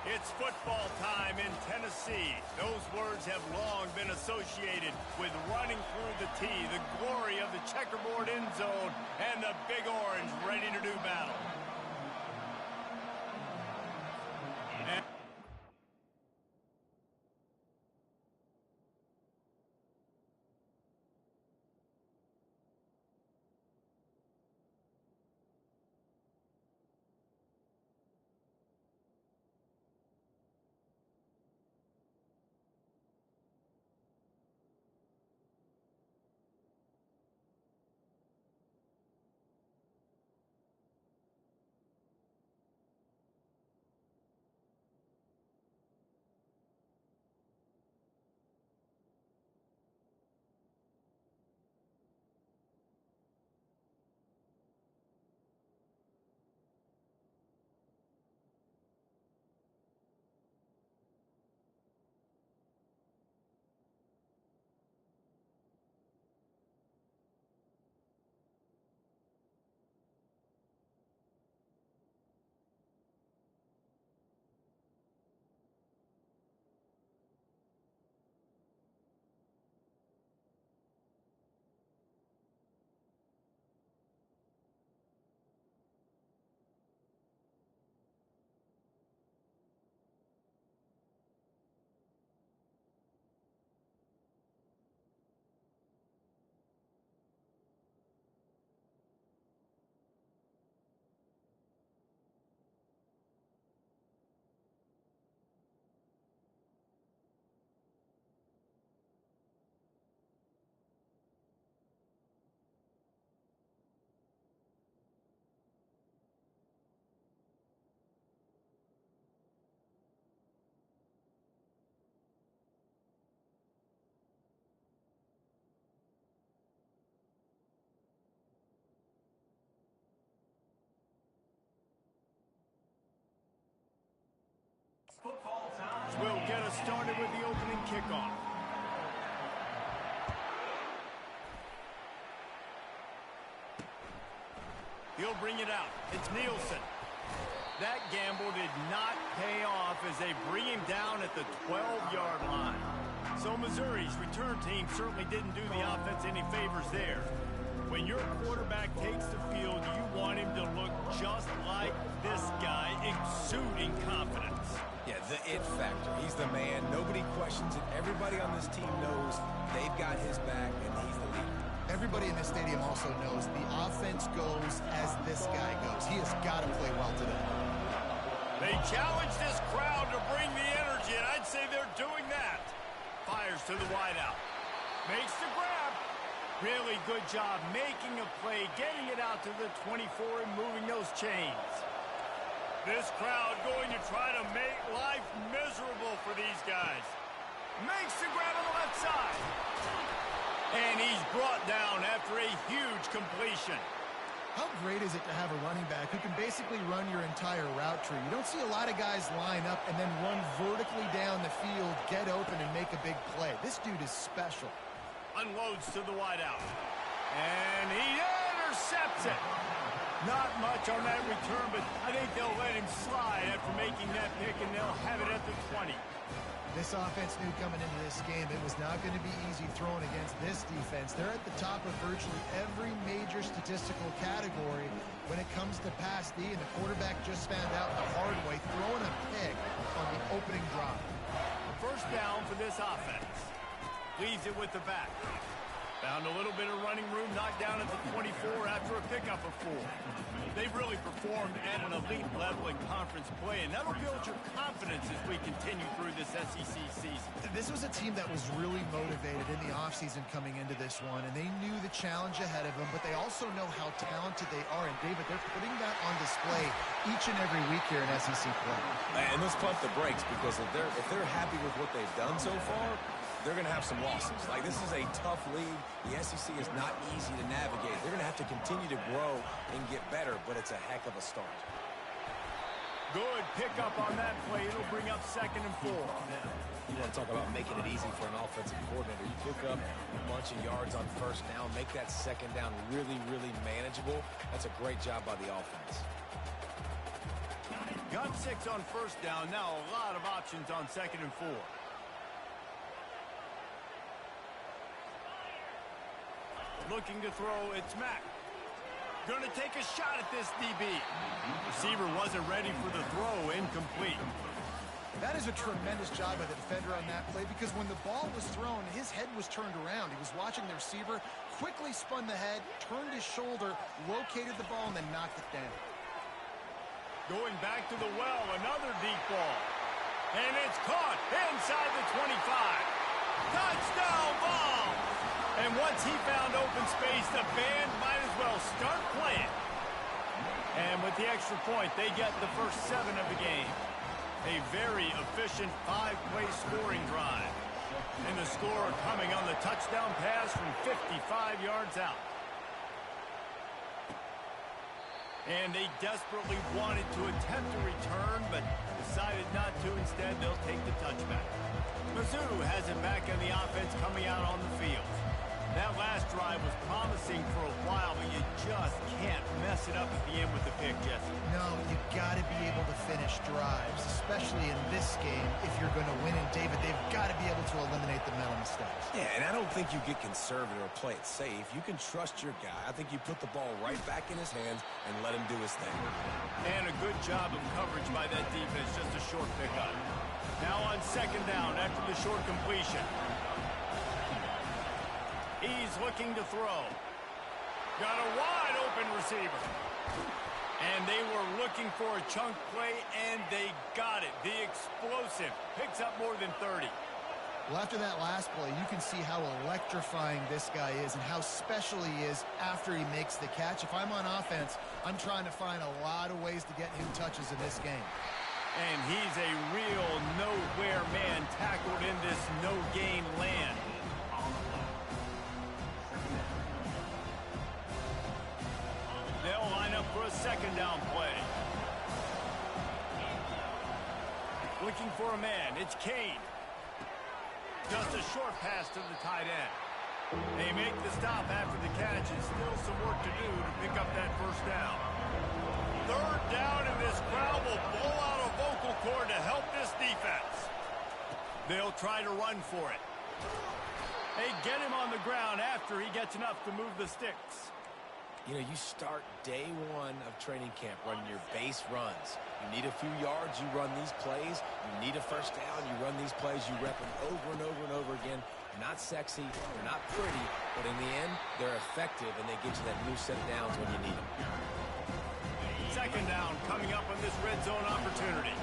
It's football time in Tennessee. Those words have long been associated with running through the tee, the glory of the checkerboard end zone, and the Big Orange ready to do battle. We'll get us started with the opening kickoff. He'll bring it out. It's Nielsen. That gamble did not pay off as they bring him down at the 12-yard line. So Missouri's return team certainly didn't do the offense any favors there. When your quarterback takes the field, you want him to look just like this guy, exuding confidence. Yeah, the it factor. He's the man. Nobody questions it. Everybody on this team knows they've got his back, and he's the leader. Everybody in this stadium also knows the offense goes as this guy goes. He has got to play well today. They challenge this crowd to bring the energy, and I'd say they're doing that. Fires to the wideout. Makes the grab. Really good job making a play, getting it out to the 24 and moving those chains. This crowd going to try to make life miserable for these guys. Makes the grab on the left side. And he's brought down after a huge completion. How great is it to have a running back who can basically run your entire route tree? You don't see a lot of guys line up and then run vertically down the field, get open, and make a big play. This dude is special. Unloads to the wideout. And he intercepts it. Not much on that return, but I think they'll let him slide after making that pick, and they'll have it at the 20. This offense knew coming into this game it was not going to be easy throwing against this defense. They're at the top of virtually every major statistical category when it comes to pass D, and the quarterback just found out the hard way, throwing a pick on the opening drive. First down for this offense. Leaves it with the back. Found a little bit of running room, knocked down at the 24 after a pickup of 4. They've really performed at an elite level in conference play, and that'll build your confidence as we continue through this SEC season. This was a team that was really motivated in the offseason coming into this one, and they knew the challenge ahead of them, but they also know how talented they are. And, David, they're putting that on display each and every week here in SEC play. And let's pump the brakes, because if they're happy with what they've done so far, they're going to have some losses. Like, this is a tough league. The SEC is not easy to navigate. They're going to have to continue to grow and get better, but it's a heck of a start. Good pickup on that play. It'll bring up 2nd and 4. You want to talk about making it easy for an offensive coordinator. You pick up a bunch of yards on first down, make that second down really, really manageable. That's a great job by the offense. Got 6 on first down. Now a lot of options on 2nd and 4. Looking to throw, it's Mack. Going to take a shot at this DB. Receiver wasn't ready for the throw, incomplete. That is a tremendous job by the defender on that play, because when the ball was thrown, his head was turned around. He was watching the receiver, quickly spun the head, turned his shoulder, located the ball, and then knocked it down. Going back to the well, another deep ball. And it's caught inside the 25. Touchdown ball! And once he found open space, the band might as well start playing. And with the extra point, they get the first 7 of the game. A very efficient 5-play scoring drive. And the score coming on the touchdown pass from 55 yards out. And they desperately wanted to attempt a return, but decided not to. Instead, they'll take the touchback. Mizzou has it back in the offense coming out on the field. That last drive was promising for a while, but you just can't mess it up at the end with the pick, Jesse. No, you got to be able to finish drives, especially in this game. If you're going to win, and David, they've got to be able to eliminate the mental mistakes. Yeah, and I don't think you get conservative or play it safe. You can trust your guy. I think you put the ball right back in his hands and let him do his thing. And a good job of coverage by that defense, just a short pickup. Now on 2nd down after the short completion. He's looking to throw. Got a wide open receiver. And they were looking for a chunk play, and they got it. The explosive picks up more than 30. Well, after that last play, you can see how electrifying this guy is and how special he is after he makes the catch. If I'm on offense, I'm trying to find a lot of ways to get him touches in this game. And he's a real nowhere man tackled in this no-gain land. They'll line up for a 2nd down play. Looking for a man. It's Kane. Just a short pass to the tight end. They make the stop after the catch, and still some work to do to pick up that first down. 3rd down, and this crowd will blow out a vocal cord to help this defense. They'll try to run for it. They get him on the ground after he gets enough to move the sticks. You know, you start day 1 of training camp running your base runs. You need a few yards, you run these plays. You need a first down, you run these plays. You rep them over and over and over again. They're not sexy, they're not pretty, but in the end, they're effective, and they get you that new set of downs when you need them. 2nd down coming up on this red zone opportunity.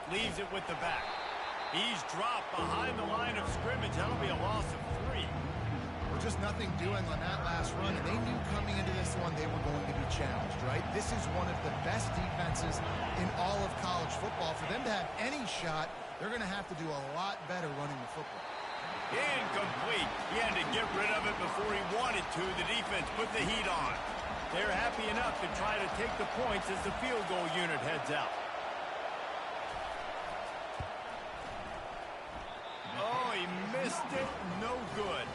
Leaves it with the back. He's dropped behind the line of scrimmage. That'll be a loss of 3. Just nothing doing on that last run, and they knew coming into this one they were going to be challenged, right? This is one of the best defenses in all of college football. For them to have any shot, they're going to have to do a lot better running the football. Incomplete. He had to get rid of it before he wanted to. The defense put the heat on. They're happy enough to try to take the points as the field goal unit heads out. Oh, he missed it. No good.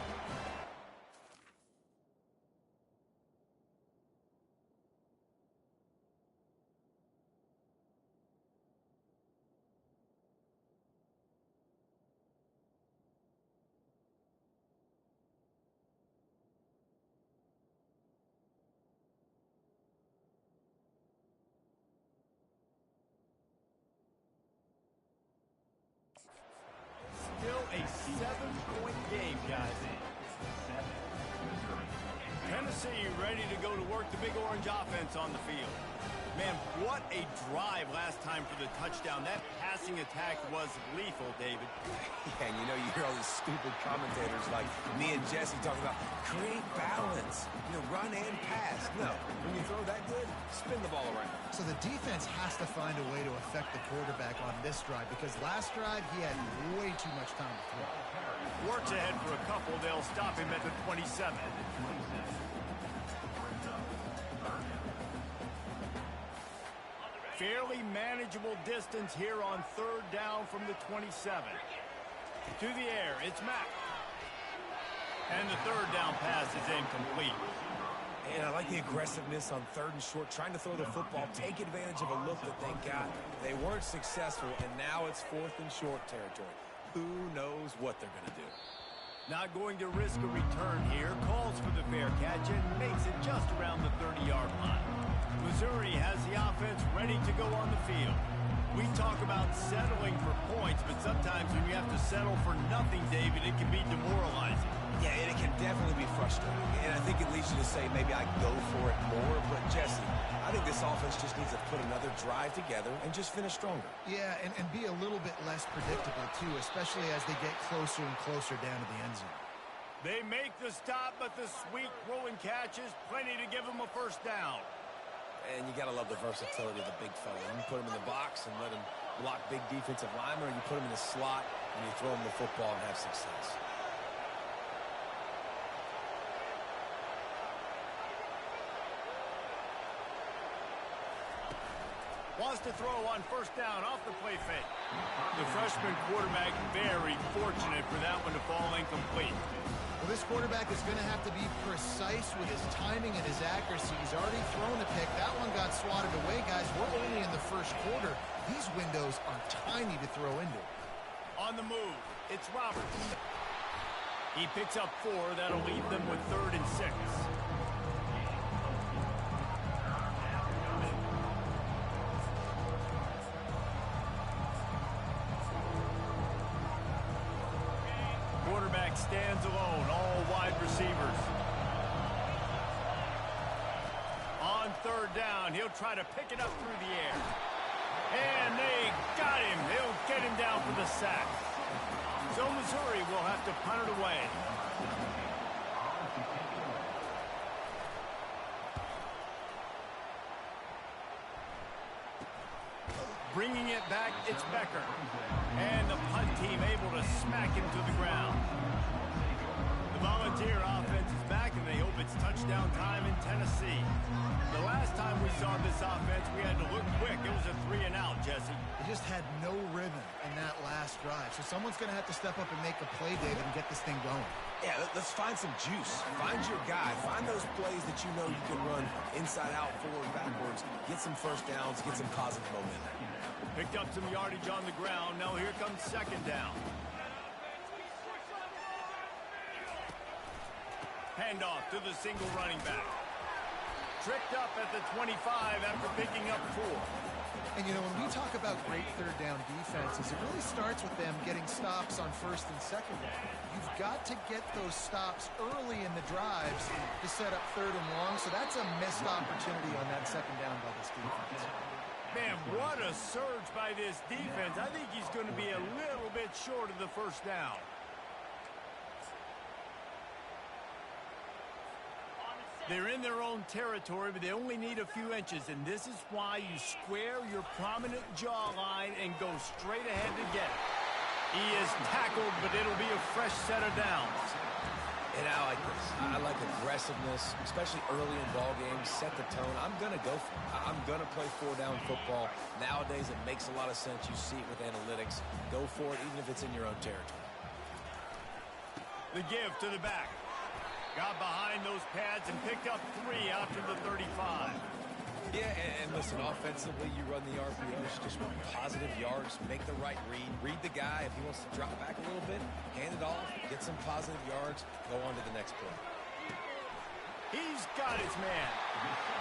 Still a 7-point game, guys. Tennessee ready to go to work the Big Orange offense on the field. Man, what a drive last time for the touchdown. That passing attack was lethal, David. Yeah, and you know, you hear all these stupid commentators like me and Jesse talking about create balance, you know, run and pass. No, when you throw that good, spin the ball around. So the defense has to find a way to affect the quarterback on this drive, because last drive he had way too much time to throw. Works ahead for a couple. They'll stop him at the 27. Fairly manageable distance here on 3rd down from the 27. To the air, it's Mack. And the 3rd down pass is incomplete. And I like the aggressiveness on 3rd and short, trying to throw the football, take advantage of a look that they got. They weren't successful, and now it's 4th and short territory. Who knows what they're going to do? Not going to risk a return here. Calls for the fair catch and makes it just around the 30-yard line. Missouri has the offense ready to go on the field. We talk about settling for points, but sometimes when you have to settle for nothing, David, it can be demoralizing. Yeah, and it can definitely be frustrating. And I think it leads you to say maybe I go for it more. But, Jesse, I think this offense just needs to put another drive together and just finish stronger. Yeah, and be a little bit less predictable, too, especially as they get closer and closer down to the end zone. They make the stop, but the sweet throwing catches, plenty to give them a first down. And you got to love the versatility of the big fella. You can put him in the box and let him block big defensive linemen, or you put him in the slot and you throw him the football and have success. Wants to throw on first down off the play fake. The freshman quarterback very fortunate for that one to fall incomplete. Well, this quarterback is going to have to be precise with his timing and his accuracy. He's already thrown a pick. That one got swatted away, guys. We're only in the first quarter. These windows are tiny to throw into. On the move, it's Roberts. He picks up 4. That'll leave them with 3rd and 6. Quarterback stands alone, all wide receivers. On 3rd down, he'll try to pick it up through the air. And they got him. They'll get him down for the sack. So Missouri will have to punt it away. Bringing it back, it's Becker. And the punt team able to smack him to the ground. The Volunteer offense is back, and they hope it's touchdown time in Tennessee. The last time we saw this offense, we had to look quick. It was a 3-and-out, Jesse. They just had no rhythm in that last drive. So someone's going to have to step up and make a play, David, and get this thing going. Yeah, let's find some juice. Find your guy. Find those plays that you know you can run inside out, forward, backwards. Get some first downs. Get some positive momentum. Picked up some yardage on the ground. Now here comes 2nd down. Handoff to the single running back. Tricked up at the 25 after picking up 4. And, you know, when we talk about great 3rd down defenses, it really starts with them getting stops on 1st and 2nd down. You've got to get those stops early in the drives to set up 3rd and long, so that's a missed opportunity on that 2nd down by this defense. Man, what a surge by this defense. I think he's going to be a little bit short of the first down. They're in their own territory, but they only need a few inches, and this is why you square your prominent jawline and go straight ahead to get it. He is tackled, but it'll be a fresh set of downs. And I like this. I like aggressiveness, especially early in ball games. Set the tone. I'm going to go for it. I'm going to play 4-down football. Nowadays, it makes a lot of sense. You see it with analytics. Go for it, even if it's in your own territory. The give to the back. Got behind those pads and picked up 3 after the 35. Yeah, and listen, offensively, you run the RPOs, just run positive yards, make the right read. Read the guy. If he wants to drop back a little bit, hand it off, get some positive yards, go on to the next play. He's got his man.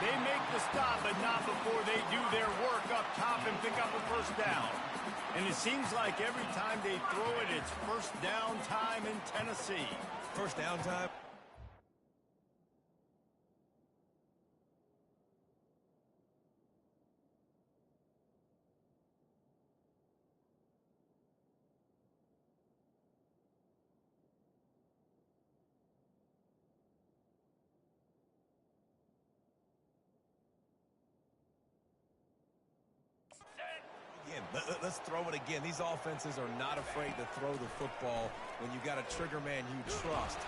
They make the stop, but not before they do their work up top and pick up a first down. And it seems like every time they throw it, it's first down time in Tennessee. First down time. Let's throw it again. These offenses are not afraid to throw the football when you got a trigger man you trust.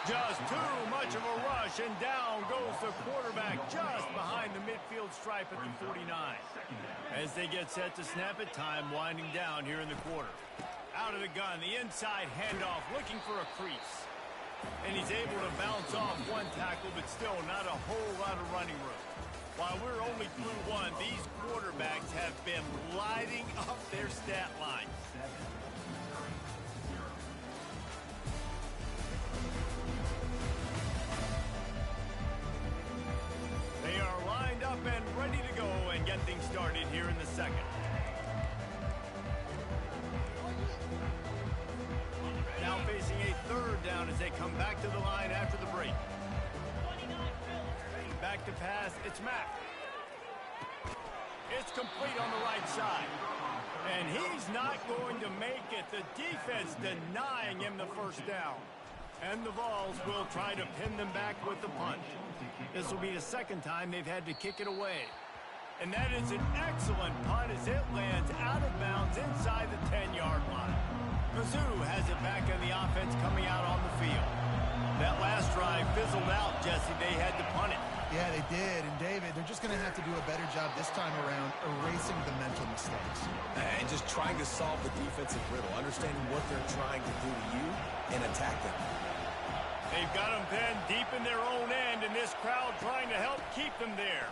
Just too much of a rush, and down goes the quarterback just behind the midfield stripe at the 49. As they get set to snap it, time winding down here in the quarter. Out of the gun, the inside handoff, looking for a crease. And he's able to bounce off one tackle, but still not a whole lot of running room. While we're only through one, these quarterbacks have been lighting up their stat line. They are lined up and ready to go and get things started here in the second. Now facing a third down as they come back to the line after the break. Back to pass, it's Mack. It's complete on the right side. And he's not going to make it. The defense denying him the first down. And the Vols will try to pin them back with the punt. This will be the second time they've had to kick it away. And that is an excellent punt as it lands out of bounds inside the 10-yard line. Mizzou has it back in the offense coming out on the field. That last drive fizzled out, Jesse. They had to punt it. Yeah, they did. And, David, they're just going to have to do a better job this time around erasing the mental mistakes. And just trying to solve the defensive riddle, understanding what they're trying to do to you and attack them. They've got them pinned deep in their own end, and this crowd trying to help keep them there.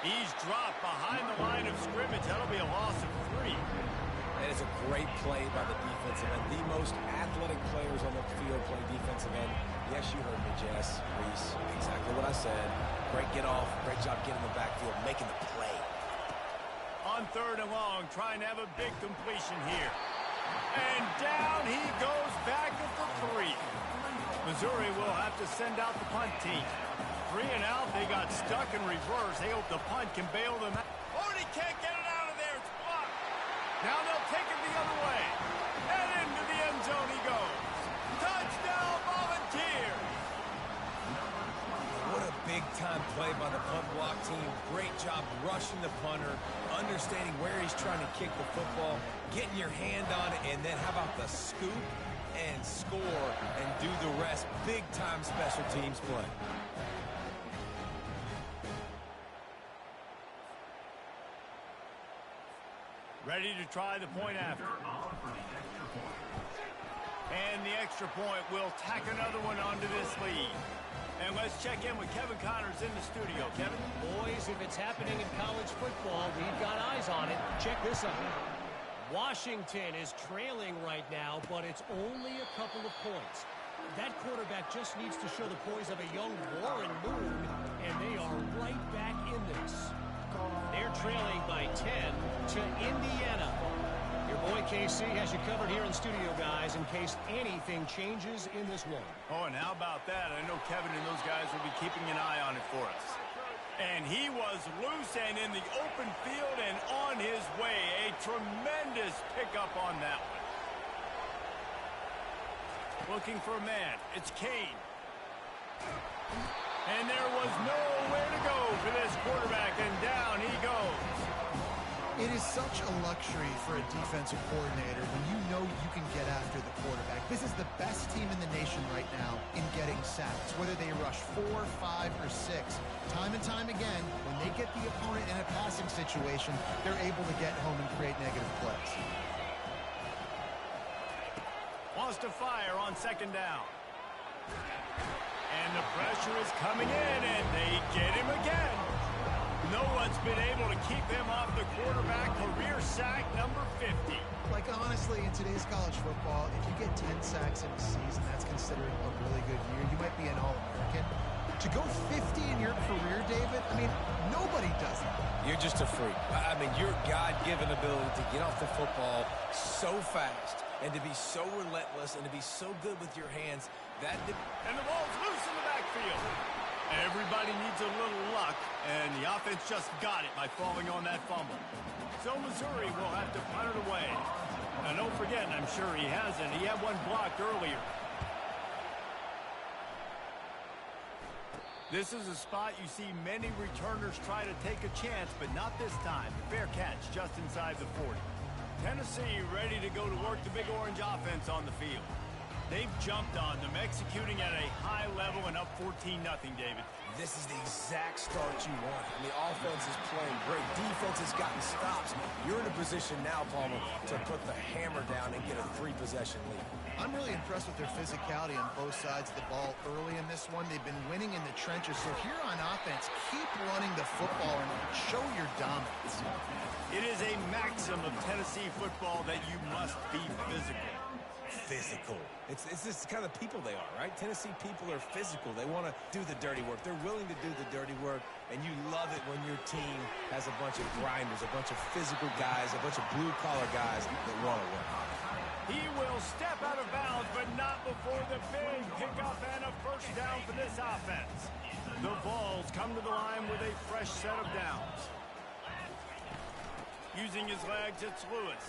He's dropped behind the line of scrimmage. That'll be a loss of 3. That is a great play by the defensive end. The most athletic players on the field play defensive end. Yes, you heard me, Jess, Reese. Exactly what I said. Great get off. Great job getting the backfield, making the play. On third and long, trying to have a big completion here. And down he goes back at the 3. Missouri will have to send out the punt team. 3 and out, they got stuck in reverse. They hope the punt can bail them out. Oh, and he can't get it out of there. It's blocked. Now they'll take it the other way. And into the end zone he goes. Touchdown, Volunteers. What a big-time play by the punt block team. Great job rushing the punter, understanding where he's trying to kick the football, getting your hand on it, and then how about the scoop and score and do the rest. Big-time special teams play. Ready to try the point after. And the extra point will tack another one onto this lead. And let's check in with Kevin Connors in the studio. Kevin? Boys, if it's happening in college football, we've got eyes on it. Check this out. Washington is trailing right now, but it's only a couple of points. That quarterback just needs to show the poise of a young Warren Moon, and they are right back in this. They're trailing by 10 to Indiana. Your boy KC has you covered here in studio, guys, in case anything changes in this one. Oh, and how about that? I know Kevin and those guys will be keeping an eye on it for us. And he was loose and in the open field and on his way. A tremendous pickup on that one. Looking for a man. It's Kane. And there was nowhere to go for this quarterback, and down he goes. It is such a luxury for a defensive coordinator when you know you can get after the quarterback. This is the best team in the nation right now in getting sacks, whether they rush 4, 5, or 6. Time and time again, when they get the opponent in a passing situation, they're able to get home and create negative plays. Wants to fire on second down. And the pressure is coming in, and they get him again. No one's been able to keep him off the quarterback. Career sack number 50. Like, honestly, in today's college football, if you get 10 sacks in a season, that's considered a really good year. You might be an All-American. To go 50 in your career, David, I mean, nobody does it. You're just a freak. I mean, your God-given ability to get off the football so fast and to be so relentless and to be so good with your hands, and the ball's loose in the backfield. Everybody needs a little luck, and the offense just got it by falling on that fumble. So Missouri will have to punt it away. Now, don't forget, and I'm sure he hasn't, he had one blocked earlier. This is a spot you see many returners try to take a chance, but not this time. Fair catch just inside the 40. Tennessee ready to go to work the Big Orange offense on the field. They've jumped on them, executing at a high level and up 14-0, David. This is the exact start you want. I mean, offense is playing great. Defense has gotten stops. You're in a position now, Palmer, to put the hammer down and get a 3-possession lead. I'm really impressed with their physicality on both sides of the ball early in this one. They've been winning in the trenches. So here on offense, keep running the football and show your dominance. It is a maxim of Tennessee football that you must be physical. Physical. It's just kind of people they are, right? Tennessee people are physical. They want to do the dirty work. They're willing to do the dirty work, and you love it when your team has a bunch of grinders, a bunch of physical guys, a bunch of blue-collar guys that want to work. He will step out of bounds, but not before the big pickup and a first down for this offense. The Vols come to the line with a fresh set of downs. Using his legs, it's Lewis.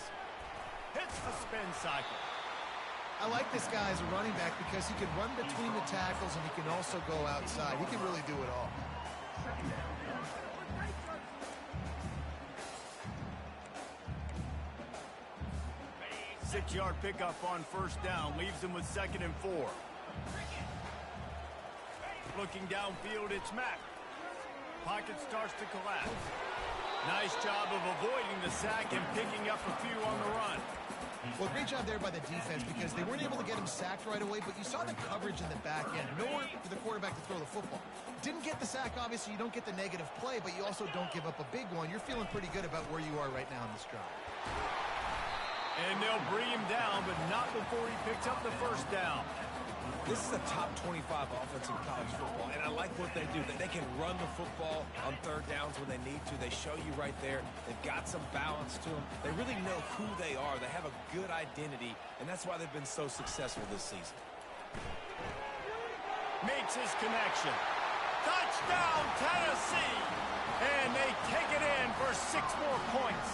Hits the spin cycle. I like this guy as a running back because he can run between the tackles and he can also go outside. He can really do it all. Six-yard pickup on first down leaves him with 2nd and 4. Looking downfield, it's Mack. Pocket starts to collapse. Nice job of avoiding the sack and picking up a few on the run. Well, great job there by the defense because they weren't able to get him sacked right away, but you saw the coverage in the back end. Nowhere for the quarterback to throw the football. Didn't get the sack, obviously. You don't get the negative play, but you also don't give up a big one. You're feeling pretty good about where you are right now in this drive. And they'll bring him down, but not before he picks up the first down. This is a top 25 offense in college football, and I like what they do. They can run the football on third downs when they need to. They show you right there. They've got some balance to them. They really know who they are. They have a good identity, and that's why they've been so successful this season. Makes his connection. Touchdown, Tennessee! And they take it in for 6 more points.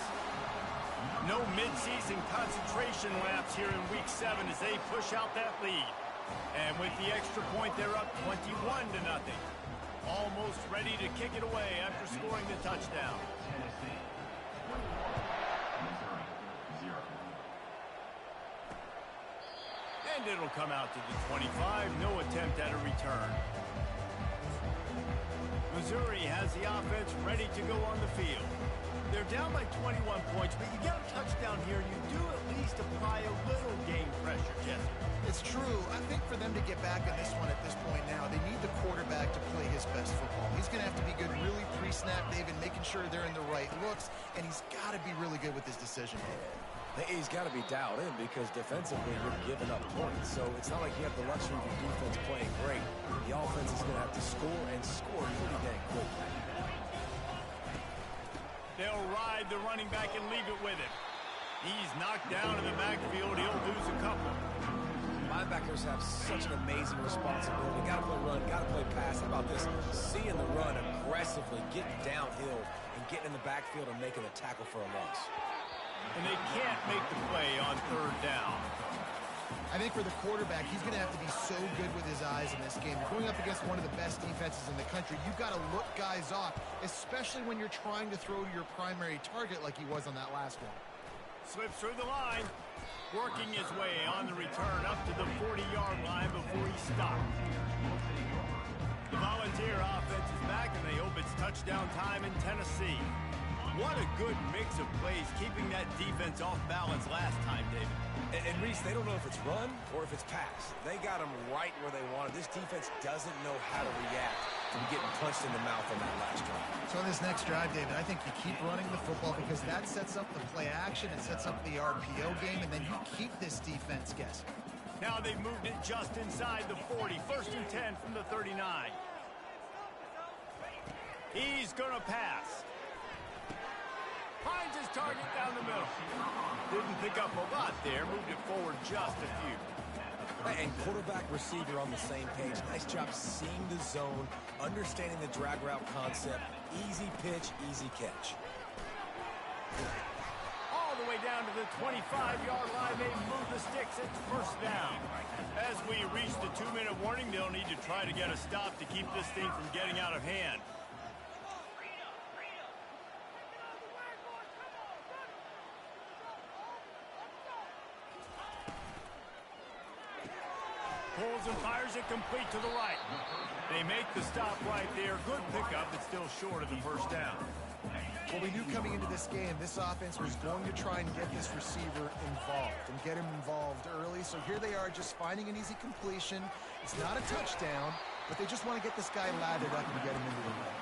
No midseason concentration laps here in Week 7 as they push out that lead. And with the extra point, they're up 21-0. Almost ready to kick it away after scoring the touchdown. And it'll come out to the 25. No attempt at a return. Missouri has the offense ready to go on the field. They're down by 21 points, but you get a touchdown here, you do at least apply a little game pressure, Jesse. It's true. I think for them to get back on this one at this point now, they need the quarterback to play his best football. He's going to have to be good really pre-snap, David, making sure they're in the right looks, and he's got to be really good with his decision. He's got to be dialed in because defensively you're giving up points. So it's not like you have the luxury of your defense playing great. The offense is going to have to score and score pretty dang quick. They'll ride the running back and leave it with him. He's knocked down in the backfield. He'll lose a couple. Linebackers have such an amazing responsibility. Got to play run, got to play pass. How about this? Seeing the run aggressively, getting downhill, and getting in the backfield and making a tackle for a loss. And they can't make the play on third down. I think for the quarterback, he's going to have to be so good with his eyes in this game. You're going up against one of the best defenses in the country. You've got to look guys off, especially when you're trying to throw to your primary target like he was on that last one. Slips through the line, working his way on the return up to the 40-yard line before he stopped. The Volunteer offense is back, and they hope it's touchdown time in Tennessee. What a good mix of plays, keeping that defense off balance last time, David. And Reese, they don't know if it's run or if it's pass. They got them right where they wanted. This defense doesn't know how to react to getting punched in the mouth on that last drive. So on this next drive, David, I think you keep running the football because that sets up the play action, it sets up the RPO game, and then you keep this defense guessing. Now they've moved it just inside the 40. 1st and 10 from the 39. He's going to pass. Finds his target down the middle. Didn't pick up a lot there. Moved it forward just a few. And quarterback receiver on the same page. Nice job seeing the zone, understanding the drag route concept. Easy pitch, easy catch. All the way down to the 25-yard line. They move the sticks. It's first down. As we reach the 2-minute warning, they'll need to try to get a stop to keep this thing from getting out of hand. Pulls and fires it complete to the right. They make the stop right there. Good pickup, but still short of the first down. Well, we knew coming into this game, this offense was going to try and get this receiver involved and get him involved early. So here they are just finding an easy completion. It's not a touchdown, but they just want to get this guy lathered up and get him into the run.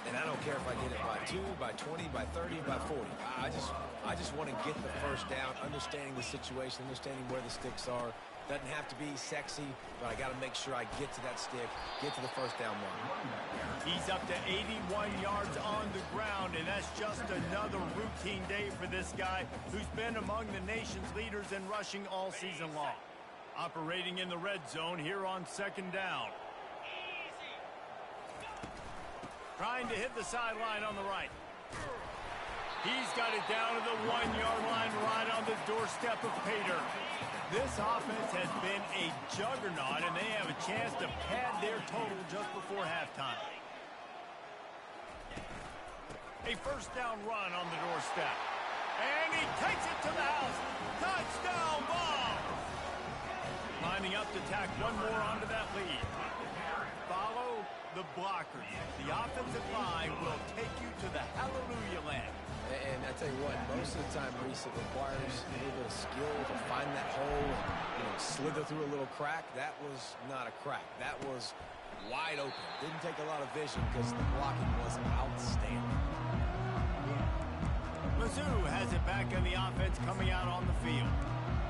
And I don't care if I get it by 2, by 20, by 30, by 40. I just want to get the first down, understanding the situation, understanding where the sticks are. Doesn't have to be sexy, but I got to make sure I get to that stick, get to the first down mark. He's up to 81 yards on the ground, and that's just another routine day for this guy who's been among the nation's leaders in rushing all season long. Operating in the red zone here on second down. Trying to hit the sideline on the right. He's got it down to the 1-yard line right on the doorstep of Pater. This offense has been a juggernaut, and they have a chance to pad their total just before halftime. A first down run on the doorstep. And he takes it to the house. Touchdown ball! Lining up to tack one more onto that lead. Follow the blockers. The offensive line will take you to the hallelujah land. And I tell you what, most of the time, Reese, it requires a little bit of skill to find that hole and slither through a little crack. That was not a crack. That was wide open. Didn't take a lot of vision because the blocking was outstanding. Mizzou has it back on the offense coming out on the field.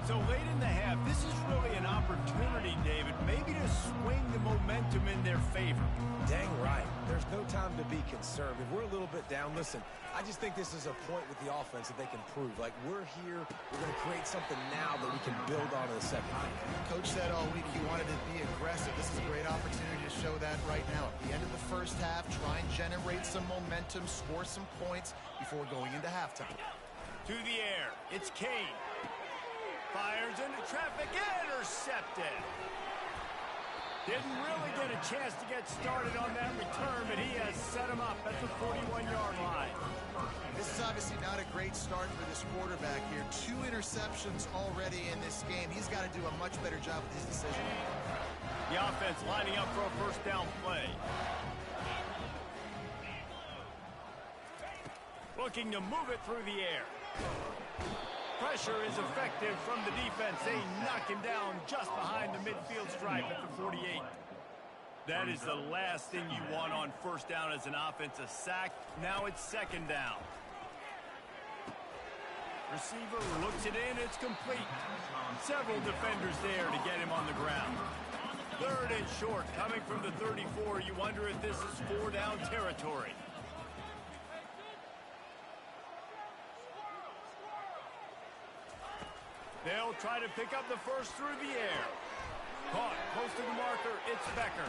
So late in the half, this is really an opportunity, David, maybe to swing the momentum in their favor. Dang right. There's no time to be concerned. If we're a little bit down, listen, I just think this is a point with the offense that they can prove. Like, we're here, we're going to create something now that we can build on in the second half. Coach said all week he wanted to be aggressive. This is a great opportunity to show that right now. At the end of the first half, try and generate some momentum, score some points before going into halftime. To the air, it's Kane. Fires into traffic, intercepted. Didn't really get a chance to get started on that return, but he has set him up at the 41-yard line. This is obviously not a great start for this quarterback here. 2 interceptions already in this game. He's got to do a much better job with his decision. The offense lining up for a first down play. Looking to move it through the air. Pressure is effective from the defense. They knock him down just behind the midfield stripe at the 48. That is the last thing you want on first down as an offensive sack. Now it's second down. Receiver looks it in. It's complete. Several defenders there to get him on the ground. Third and short coming from the 34. You wonder if this is 4-down territory. They'll try to pick up the first through the air. Caught close to the marker. It's Becker.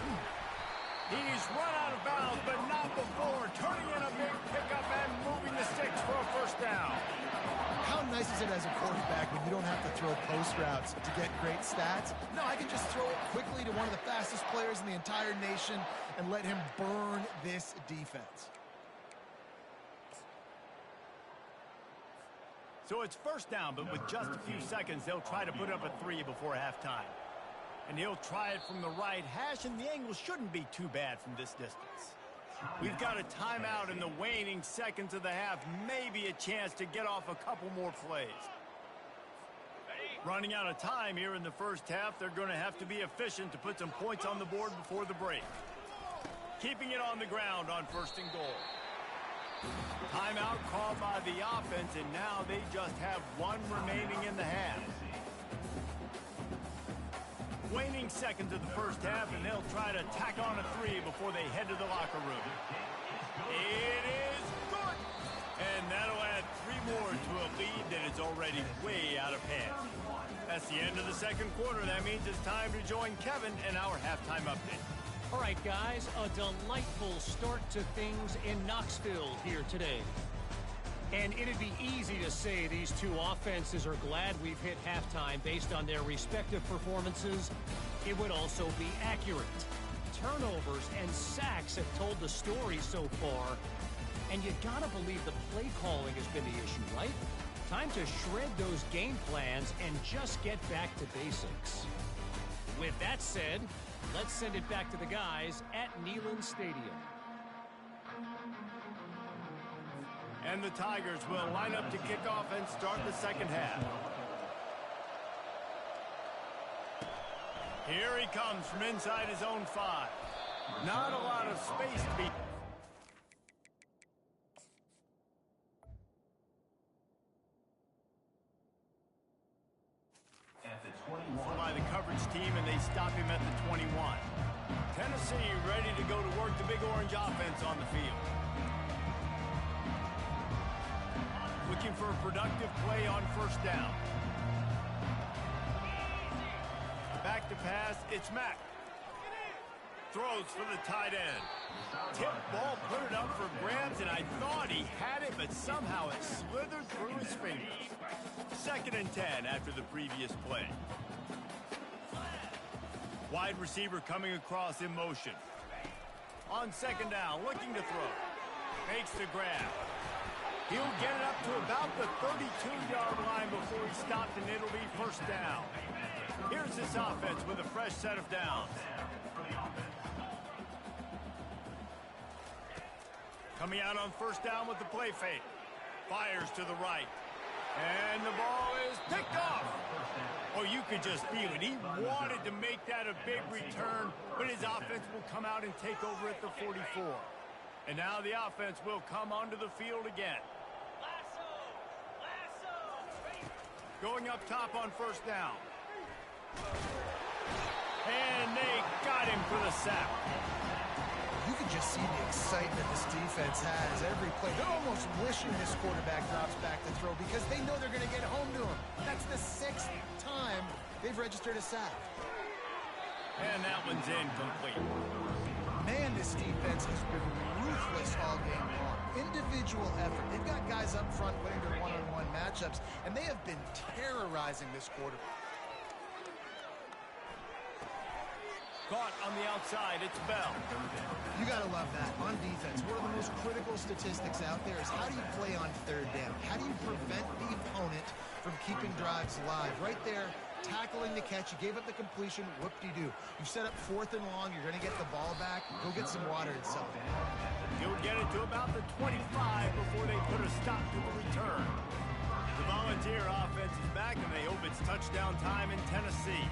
He's run out of bounds, but not before. Turning in a big pickup and moving the sticks for a first down. How nice is it as a quarterback when you don't have to throw post routes to get great stats? No, I can just throw it quickly to one of the fastest players in the entire nation and let him burn this defense. So it's first down, but with just a few seconds, they'll try to put up a 3 before halftime. And he'll try it from the right hash, and the angle shouldn't be too bad from this distance. We've got a timeout in the waning seconds of the half. Maybe a chance to get off a couple more plays. Running out of time here in the first half. They're going to have to be efficient to put some points on the board before the break. Keeping it on the ground on first and goal. Timeout called by the offense, and now they just have 1 remaining in the half. Waning seconds of the first half, and they'll try to tack on a 3 before they head to the locker room. It is good! And that'll add 3 more to a lead that is already way out of hand. That's the end of the second quarter. That means it's time to join Kevin and our halftime update. All right, guys, a delightful start to things in Knoxville here today. And it'd be easy to say these two offenses are glad we've hit halftime based on their respective performances. It would also be accurate. Turnovers and sacks have told the story so far. And you gotta believe the play calling has been the issue, right? Time to shred those game plans and just get back to basics. With that said, let's send it back to the guys at Neyland Stadium. And the Tigers will line up to kick off and start the second half. Here he comes from inside his own 5. Not a lot of space to be... by the coverage team, and they stop him at the 21. Tennessee ready to go to work the Big Orange offense on the field. Looking for a productive play on first down. Back to pass, it's Mack. Throws for the tight end. Tip ball, put it up for grabs, and I thought he had it, but somehow it slithered through his fingers. 2nd and 10 after the previous play. Wide receiver coming across in motion. On 2nd down, looking to throw. Makes the grab. He'll get it up to about the 32-yard line before he stopped, and it'll be first down. Here's this offense with a fresh set of downs. Coming out on first down with the play fake. Fires to the right. And the ball is picked off. Oh, you could just feel it. He wanted to make that a big return, but his offense will come out and take over at the 44. And now the offense will come onto the field again. Going up top on first down. And they got him for the sack. You can just see the excitement this defense has every play. They're almost wishing this quarterback drops back to throw because they know they're going to get home to him. That's the 6th time they've registered a sack. And that one's incomplete. Man, this defense has been ruthless all game long. Individual effort. They've got guys up front winning their one-on-one matchups, and they have been terrorizing this quarterback. Caught on the outside, it's Bell. You got to love that. On defense, one of the most critical statistics out there is how do you play on 3rd down? How do you prevent the opponent from keeping drives alive? Right there, tackling the catch. You gave up the completion. Whoop-de-doo. You set up 4th and long. You're going to get the ball back. Go get some water and something. He'll get it to about the 25 before they put a stop to the return. The Volunteer offense is back, and they hope it's touchdown time in Tennessee.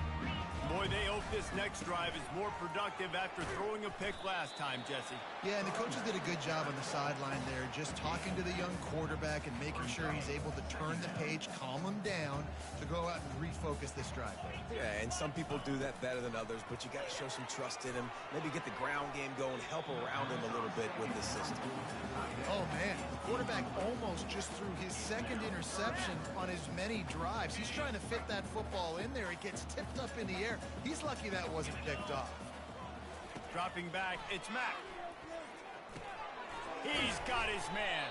Boy, they hope this next drive is more productive after throwing a pick last time, Jesse. Yeah, and the coaches did a good job on the sideline there, just talking to the young quarterback and making sure he's able to turn the page, calm him down, to go out and refocus this drive. Yeah, and some people do that better than others, but you got to show some trust in him. Maybe get the ground game going, help around him a little bit with the system. Oh, man, the quarterback almost just threw his 2nd interception on as many drives. He's trying to fit that football in there. It gets tipped up in the air. He's lucky that wasn't picked off. Dropping back, it's Mack. He's got his man.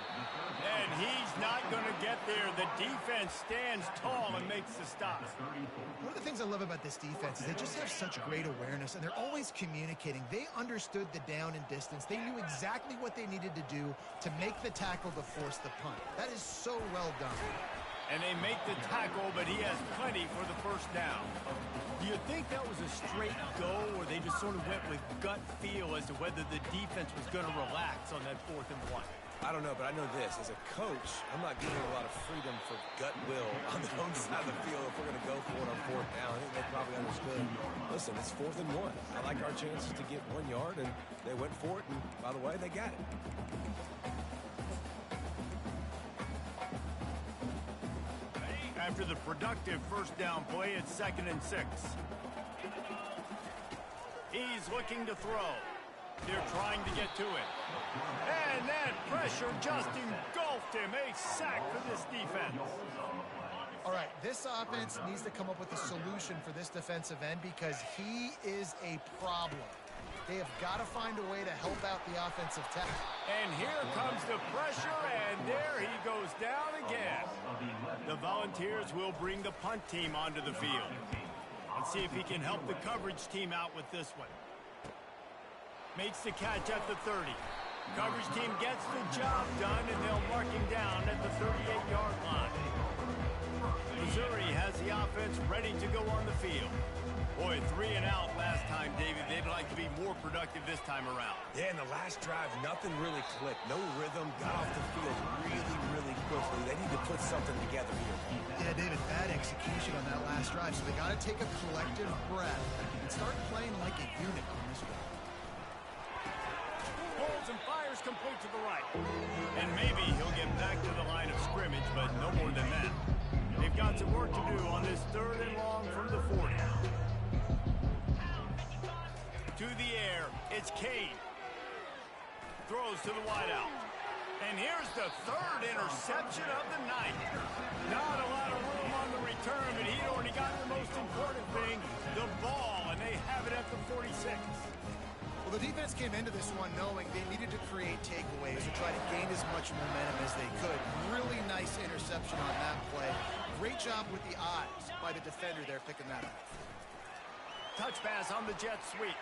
And he's not going to get there. The defense stands tall and makes the stop. One of the things I love about this defense is they just have such great awareness, and they're always communicating. They understood the down and distance. They knew exactly what they needed to do to make the tackle to force the punt. That is so well done. And they make the tackle, but he has plenty for the first down. Do you think that was a straight go, or they just sort of went with gut feel as to whether the defense was going to relax on that 4th and 1? I don't know, but I know this. As a coach, I'm not giving a lot of freedom for gut will on the own side of the field if we're going to go for it on 4th down. I think they probably understood. Listen, it's 4th and 1. I like our chances to get 1 yard, and they went for it, and by the way, they got it. After the productive first down play, it's 2nd and 6. He's looking to throw. They're trying to get to it. And that pressure just engulfed him. A sack for this defense. All right, this offense needs to come up with a solution for this defensive end because he is a problem. They have got to find a way to help out the offensive tackle. And here comes the pressure, and there he goes down again. The Volunteers will bring the punt team onto the field. Let's see if he can help the coverage team out with this one. Makes the catch at the 30. Coverage team gets the job done, and they'll mark him down at the 38-yard line. Missouri has the offense ready to go on the field. Boy, 3 and out last time, David. They'd like to be more productive this time around. Yeah, in the last drive, nothing really clicked. No rhythm. Got off the field really quickly. They need to put something together here. Yeah, David, bad execution on that last drive. So they got to take a collective breath and start playing like a unit on this one. Pulls and fires complete to the right. And maybe he'll get back to the line of scrimmage, but no more than that. They've got some work to do on this 3rd and long from the 40. To the air, it's Kane. Throws to the wideout. And here's the 3rd interception of the night. Not a lot of room on the return, but he'd already got the most important thing, the ball, and they have it at the 46. Well, the defense came into this one knowing they needed to create takeaways to try to gain as much momentum as they could. Really nice interception on that play. Great job with the eyes by the defender there picking that up. Touch pass on the jet sweep.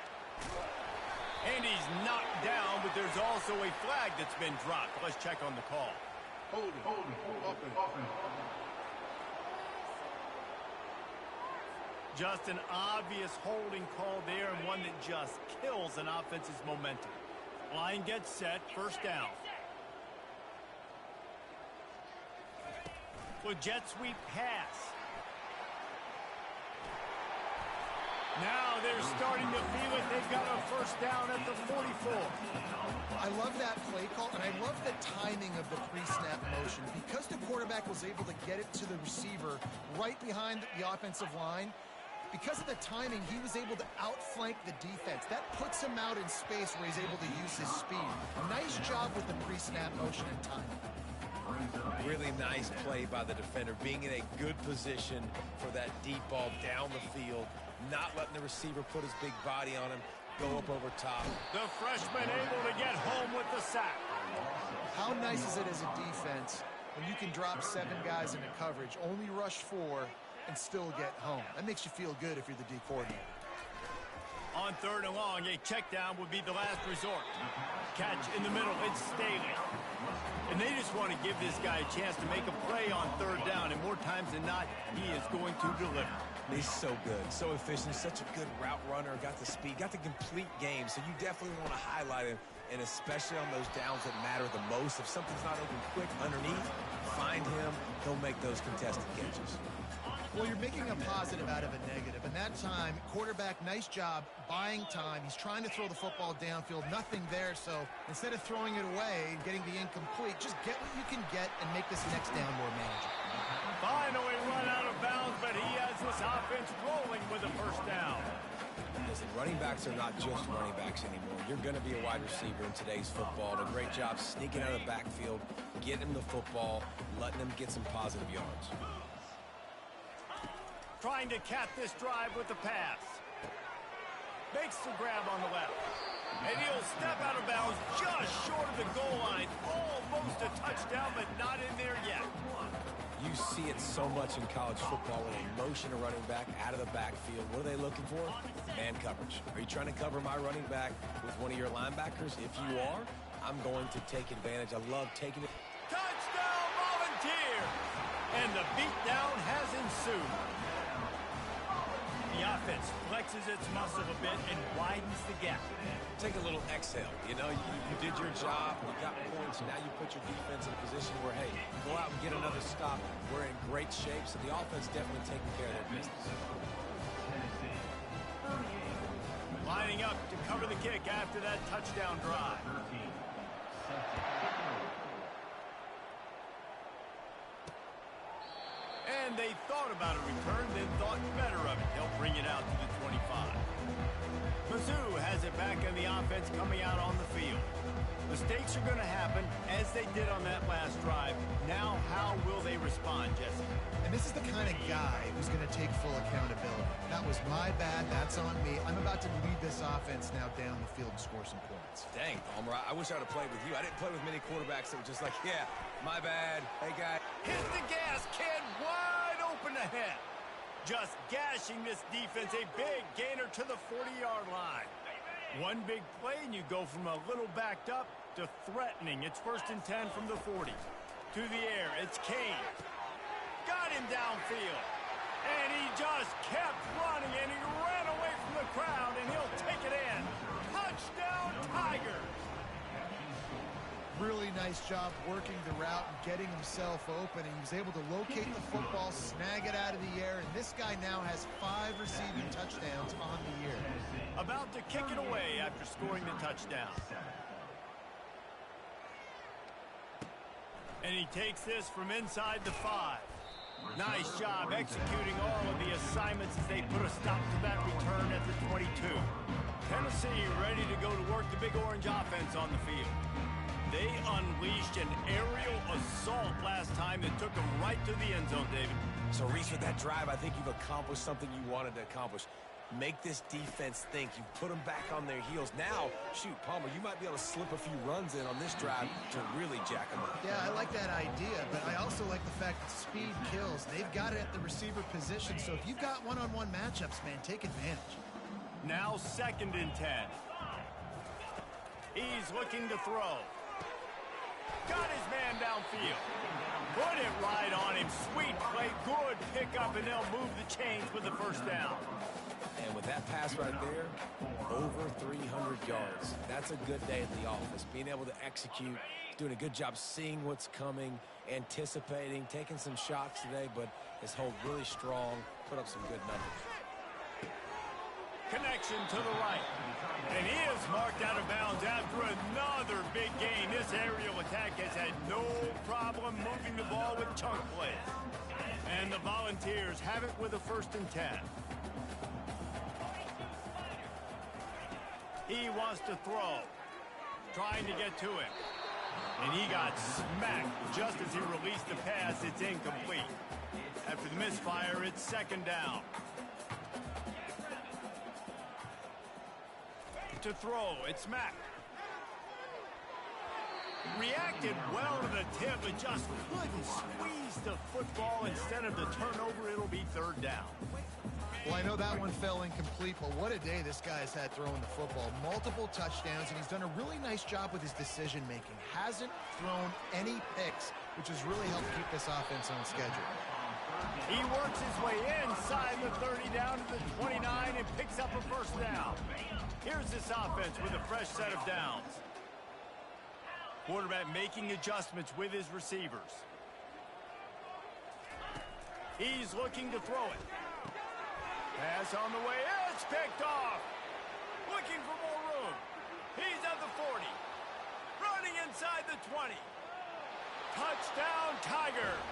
And he's knocked down, but there's also a flag that's been dropped. Let's check on the call. Holding, offense. Just an obvious holding call there, and one that just kills an offense's momentum. Line gets set, first down. With jet sweep pass. Now they're starting to feel it. They've got a first down at the 44. I love that play call, and I love the timing of the pre-snap motion. Because the quarterback was able to get it to the receiver right behind the offensive line, because of the timing, he was able to outflank the defense. That puts him out in space where he's able to use his speed. Nice job with the pre-snap motion and timing. Really nice play by the defender, being in a good position for that deep ball down the field, not letting the receiver put his big body on him, go up over top. The freshman able to get home with the sack. How nice is it as a defense when you can drop 7 guys into coverage, only rush 4, and still get home? That makes you feel good if you're the D coordinator. On 3rd and long, a check down would be the last resort. Catch in the middle, it's Staley. And they just want to give this guy a chance to make a play on 3rd down, and more times than not, he is going to deliver. He's so good, so efficient, such a good route runner, got the speed, got the complete game, so you definitely want to highlight him, and especially on those downs that matter the most. If something's not open quick underneath, find him, he'll make those contested catches. Well, you're making a positive out of a negative. And that time, quarterback, nice job buying time. He's trying to throw the football downfield. Nothing there. So instead of throwing it away and getting the incomplete, just get what you can get and make this next down more manageable. Finally run out of bounds, but he has this offense rolling with a first down. Listen, running backs are not just running backs anymore. You're going to be a wide receiver in today's football. A great job sneaking out of the backfield, getting him the football, letting him get some positive yards. Trying to cap this drive with the pass. Makes the grab on the left. And he'll step out of bounds just short of the goal line. Almost a touchdown, but not in there yet. You see it so much in college football when they motion a running back out of the backfield. What are they looking for? Man coverage. Are you trying to cover my running back with one of your linebackers? If you are, I'm going to take advantage. I love taking it. Touchdown, Volunteer! And the beatdown has ensued. The offense flexes its muscle a bit and widens the gap. Take a little exhale. You know, you did your job, you got points, now you put your defense in a position where, hey, go out and get another stop. We're in great shape, so the offense definitely taking care of their business. Lining up to cover the kick after that touchdown drive. And they thought about a return, then thought better of it. They'll bring it out to the 25. Mizzou has it back in the offense coming out on the field. Mistakes are going to happen, as they did on that last drive. Now, how will they respond, Jesse? And this is the kind of guy who's going to take full accountability. That was my bad. That's on me. I'm about to lead this offense now down the field and score some points. Dang, Palmer, I wish I would have played with you. I didn't play with many quarterbacks that were just like, yeah, my bad. Hey, guy. Hit the gas, kid. Wide open ahead. Just gashing this defense. A big gainer to the 40-yard line. One big play, and you go from a little backed up to threatening. It's 1st and 10 from the 40. To the air, it's Kane. Got him downfield. And he nice job working the route and getting himself open, and he was able to locate the football, snag it out of the air, and this guy now has 5 receiving touchdowns on the year. About to kick it away after scoring the touchdown. And he takes this from inside the 5. Nice job executing all of the assignments as they put a stop to that return at the 22. Tennessee ready to go to work the Big Orange offense on the field. They unleashed an aerial assault last time that took them right to the end zone, David. So, Reese, with that drive, I think you've accomplished something you wanted to accomplish. Make this defense think. You put them back on their heels. Now, shoot, Palmer, you might be able to slip a few runs in on this drive to really jack them up. Yeah, I like that idea, but I also like the fact that speed kills. They've got it at the receiver position, so if you've got one-on-one matchups, man, take advantage. Now 2nd and 10. He's looking to throw. Got his man downfield. Put it right on him. Sweet play, good pickup, and they'll move the chains with the first down. And with that pass right there, over 300 yards. That's a good day at the office. Being able to execute, doing a good job seeing what's coming, anticipating, taking some shots today, but his hold really strong, put up some good numbers. Connection to the right. And he is marked out of bounds after another big gain. This aerial attack has had no problem moving the ball with chunk plays. And the Volunteers have it with a 1st and 10. He wants to throw. Trying to get to it. And he got smacked just as he released the pass. It's incomplete. After the misfire, it's 2nd down. To throw, it's Mack. Reacted well to the tip, but just couldn't squeeze the football. Instead of the turnover, it'll be 3rd down. Well, I know that one fell incomplete, but what a day this guy's had throwing the football. Multiple touchdowns, and he's done a really nice job with his decision-making. Hasn't thrown any picks, which has really helped keep this offense on schedule. He works his way inside the 30 down to the 29 and picks up a 1st down. Here's this offense with a fresh set of downs. Quarterback making adjustments with his receivers. He's looking to throw it. Pass on the way. It's picked off. Looking for more room. He's at the 40. Running inside the 20. Touchdown, Tigers.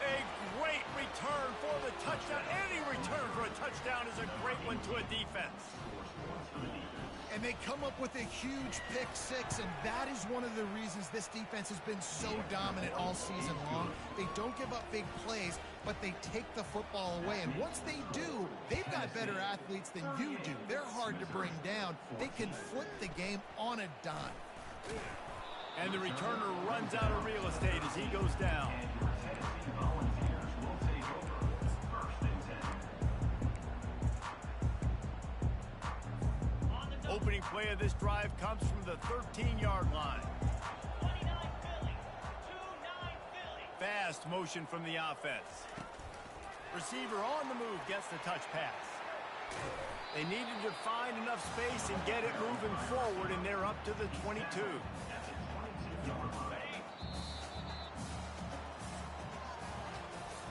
A great return for the touchdown. Any return for a touchdown is a great one to a defense. And they come up with a huge pick 6, and that is one of the reasons this defense has been so dominant all season long. They don't give up big plays, but they take the football away. And once they do, they've got better athletes than you do. They're hard to bring down. They can flip the game on a dime. And the returner runs out of real estate as he goes down. Opening play of this drive comes from the 13-yard line. Fast motion from the offense. Receiver on the move gets the touch pass. They needed to find enough space and get it moving forward, and they're up to the 22.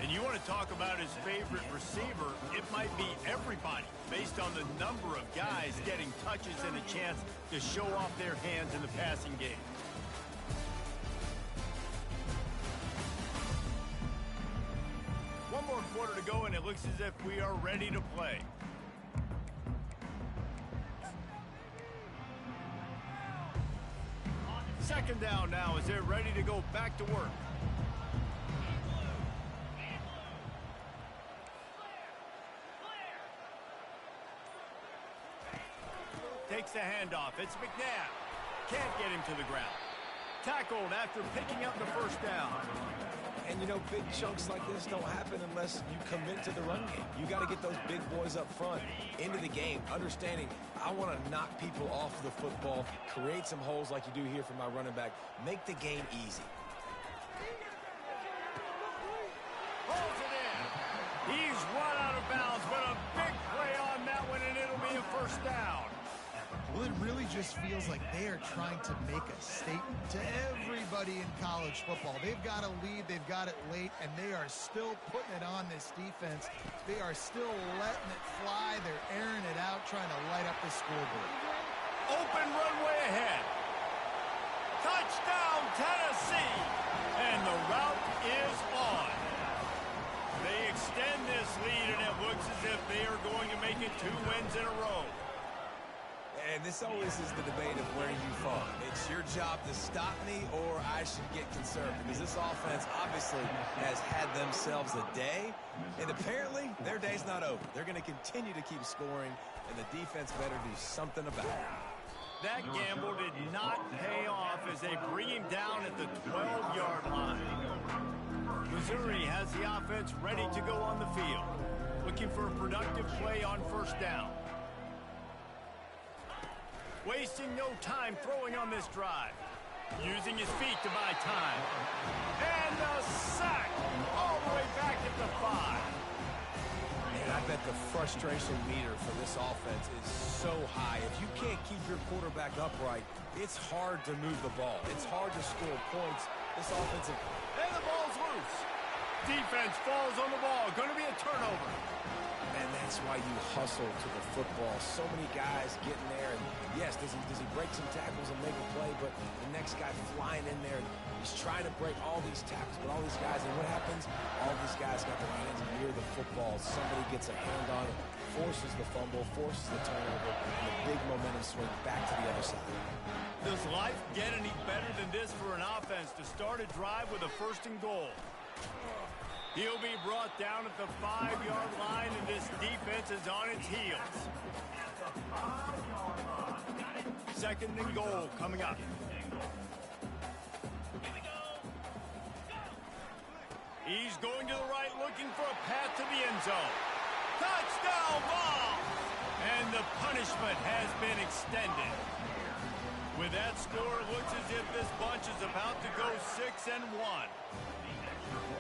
And you want to talk about his favorite receiver, it might be everybody, based on the number of guys getting touches and a chance to show off their hands in the passing game. One more quarter to go, and it looks as if we are ready to play. Second down now as they're ready to go back to work. Takes the handoff. It's McNabb. Can't get him to the ground. Tackled after picking up the 1st down. And, you know, big chunks like this don't happen unless you commit to the run game. You got to get those big boys up front into the game, understanding I want to knock people off the football, create some holes like you do here for my running back, make the game easy. Holds it in. He's run out of bounds, but a big play on that one, and it'll be a 1st down. Well, it really just feels like they are trying to make a statement to everybody in college football. They've got a lead, they've got it late, and they are still putting it on this defense. They are still letting it fly. They're airing it out, trying to light up the scoreboard. Open runway ahead. Touchdown, Tennessee! And the route is on. They extend this lead, and it looks as if they are going to make it 2 wins in a row. And this always is the debate of where you fall. It's your job to stop me, or I should get concerned, because this offense obviously has had themselves a day, and apparently their day's not over. They're going to continue to keep scoring, and the defense better do something about it. That gamble did not pay off as they bring him down at the 12-yard line. Missouri has the offense ready to go on the field, looking for a productive play on first down. Wasting no time throwing on this drive. Using his feet to buy time. And a sack all the way back at the 5. And I bet the frustration meter for this offense is so high. If you can't keep your quarterback upright, it's hard to move the ball. It's hard to score points. This offensive... And the ball's loose. Defense falls on the ball. Going to be a turnover. And that's why you hustle to the football. So many guys getting there. And yes, does he break some tackles and make a play? But the next guy flying in there, he's trying to break all these tackles. But all these guys, and what happens? All these guys got their hands near the football. Somebody gets a hand on it, forces the fumble, forces the turnover, and a big momentum swing back to the other side. Does life get any better than this for an offense to start a drive with a 1st and goal? He'll be brought down at the 5-yard line, and this defense is on its heels. 2nd and goal coming up. He's going to the right, looking for a path to the end zone. Touchdown ball! And the punishment has been extended. With that score, it looks as if this bunch is about to go 6-1.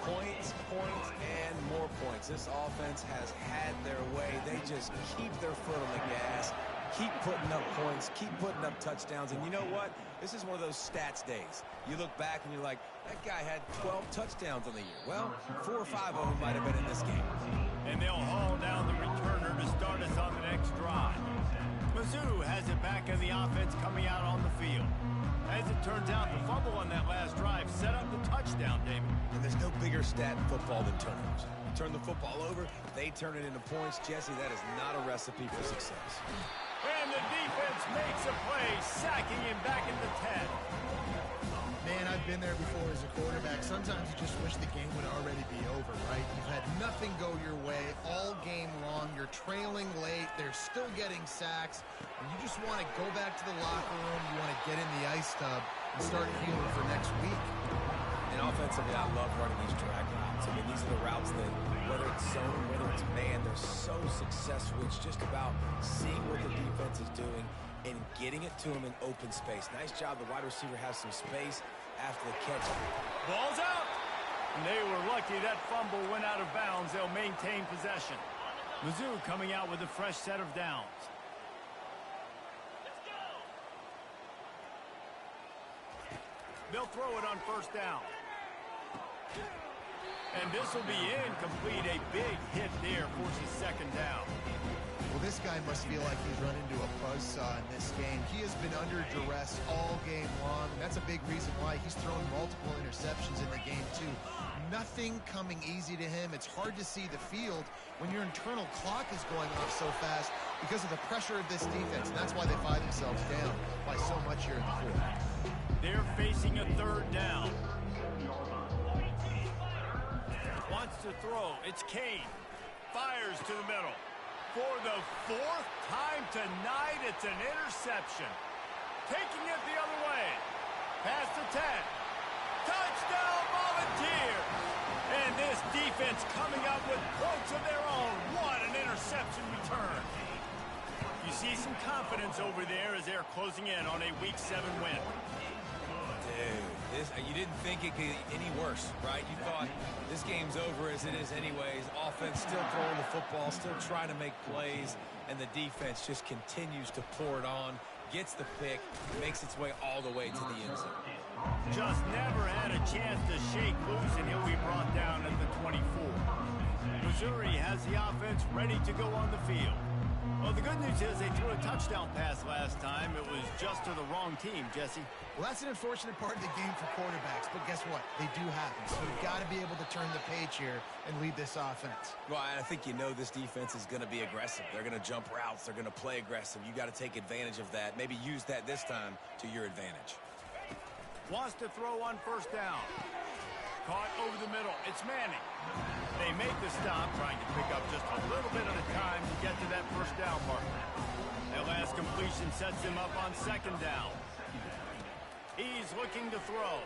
Points, and more points. This offense has had their way. They just keep their foot on the gas, keep putting up points, keep putting up touchdowns. And you know what? This is one of those stats days. You look back and you're like, that guy had 12 touchdowns on the year. Well, 4 or 5 of them might have been in this game. And they'll haul down the returner to start us on the next drive. Mizzou has it back in the offense coming out on the field. As it turns out, the fumble on that last drive set up the touchdown, David. And there's no bigger stat in football than turnovers. You turn the football over, they turn it into points. Jesse, that is not a recipe for success. And the defense makes a play, sacking him back at the 10. Man, I've been there before as a quarterback. Sometimes you just wish the game would already be over, right? You've had nothing go your way all game long. You're trailing late. They're still getting sacks. And you just want to go back to the locker room. You want to get in the ice tub and start healing for next week. And offensively, I love running these drag routes. I mean, these are the routes that, whether it's zone, whether it's man, they're so successful. It's just about seeing what the defense is doing and getting it to them in open space. Nice job. The wide receiver has some space after the catch. Ball's out. And they were lucky that fumble went out of bounds. They'll maintain possession. Mizzou coming out with a fresh set of downs. They'll throw it on 1st down. And this will be incomplete. A big hit there forces 2nd down. Well, this guy must feel like he's run into a buzzsaw in this game. He has been under duress all game long, and that's a big reason why he's thrown multiple interceptions in the game, too. Nothing coming easy to him. It's hard to see the field when your internal clock is going off so fast because of the pressure of this defense, and that's why they find themselves down by so much here in the 4th. They're facing a 3rd down. Wants to throw. It's Kane. Fires to the middle. For the 4th time tonight, it's an interception. Taking it the other way. Past the 10. Touchdown, Volunteers! And this defense coming up with points of their own. What an interception return. You see some confidence over there as they're closing in on a Week 7 win. Dude, you didn't think it could get any worse, right? You thought this game's over as it is anyways. Offense still throwing the football, still trying to make plays, and the defense just continues to pour it on. gets the pick, makes its way all the way to the end zone. Just never had a chance to shake loose, and he'll be brought down at the 24. Missouri has the offense ready to go on the field. Well, the good news is they threw a touchdown pass last time. It was just to the wrong team, Jesse. Well, that's an unfortunate part of the game for quarterbacks, but guess what? They do happen. So you've got to be able to turn the page here and lead this offense. Well, I think you know this defense is going to be aggressive. They're going to jump routes. They're going to play aggressive. You got to take advantage of that. Maybe use that this time to your advantage. Wants to throw on first down. Caught over the middle. It's Manning. They make the stop, trying to pick up just a little bit at a time to get to that first down marker. That last completion sets him up on second down. He's looking to throw.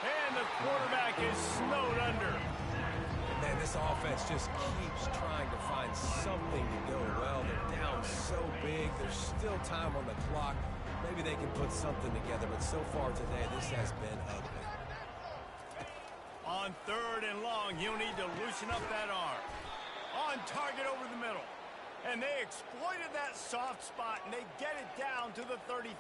And the quarterback is snowed under. And man, this offense just keeps trying to find something to go well. They're down so big. There's still time on the clock. Maybe they can put something together, but so far today, this has been ugly. On third and long, he'll need to loosen up that arm. On target over the middle. And they exploited that soft spot, and they get it down to the 35.